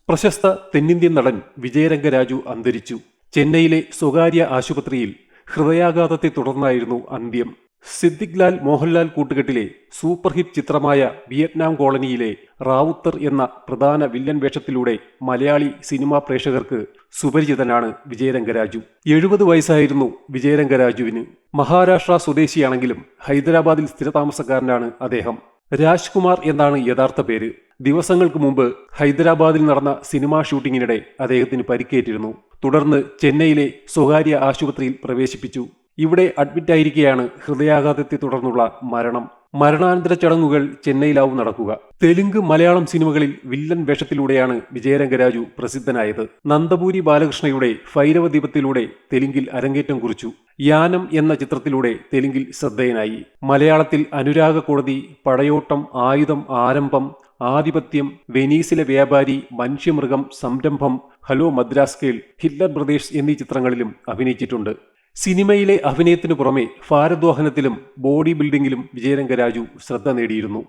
പ്രശസ്ത തെന്നിന്ത്യൻ നടൻ വിജയരംഗരാജു അന്തരിച്ചു. ചെന്നൈയിലെ സ്വകാര്യ ആശുപത്രിയിൽ ഹൃദയാഘാതത്തെ തുടർന്നായിരുന്നു അന്ത്യം. സിദ്ദിഖ് ലാൽ മോഹൻലാൽ കൂട്ടുകെട്ടിലെ സൂപ്പർ ഹിറ്റ് ചിത്രമായ വിയറ്റ്നാം കോളനിയിലെ റാവുത്തർ എന്ന പ്രധാന വില്ലൻ വേഷത്തിലൂടെ മലയാളി സിനിമാ പ്രേക്ഷകർക്ക് സുപരിചിതനാണ് വിജയരംഗരാജു. 70 വയസ്സായിരുന്നു വിജയരംഗരാജുവിന്. മഹാരാഷ്ട്ര സ്വദേശിയാണെങ്കിലും ഹൈദരാബാദിൽ സ്ഥിരതാമസക്കാരനാണ് അദ്ദേഹം. രാജ്കുമാർ എന്നാണ് യഥാർത്ഥ പേര്. ദിവസങ്ങൾക്ക് മുമ്പ് ഹൈദരാബാദിൽ നടന്ന സിനിമാ ഷൂട്ടിങ്ങിനിടെ അദ്ദേഹത്തിന് പരിക്കേറ്റിരുന്നു. തുടർന്ന് ചെന്നൈയിലെ സ്വകാര്യ ആശുപത്രിയിൽ പ്രവേശിപ്പിച്ചു. ഇവിടെ അഡ്മിറ്റായിരിക്കെയാണ് ഹൃദയാഘാതത്തെ തുടർന്നുള്ള മരണം. മരണാനന്തര ചടങ്ങുകൾ ചെന്നൈയിലാവും നടക്കുക. തെലുങ്ക് മലയാളം സിനിമകളിൽ വില്ലൻ വേഷത്തിലൂടെയാണ് വിജയരംഗരാജു പ്രസിദ്ധനായത്. നന്ദപൂരി ബാലകൃഷ്ണയുടെ ഭൈരവദീപത്തിലൂടെ തെലുങ്കിൽ അരങ്ങേറ്റം കുറിച്ചു. യാനം എന്ന ചിത്രത്തിലൂടെ തെലുങ്കിൽ ശ്രദ്ധേയനായി. മലയാളത്തിൽ അനുരാഗ കോടതി, പടയോട്ടം, ആയുധം, ആരംഭം, ആധിപത്യം, വെനീസിലെ വ്യാപാരി, മനുഷ്യമൃഗം, സംരംഭം, ഹലോ മദ്രാസ് കേൾ, ഹിറ്റ്ലർ ബ്രദേഴ്സ് എന്നീ ചിത്രങ്ങളിലും അഭിനയിച്ചിട്ടുണ്ട്. സിനിമയിലെ അഭിനയത്തിനു പുറമെ ഭാരദ്വാഹനത്തിലും ബോഡി ബിൽഡിംഗിലും വിജയരംഗരാജു ശ്രദ്ധ നേടിയിരുന്നു.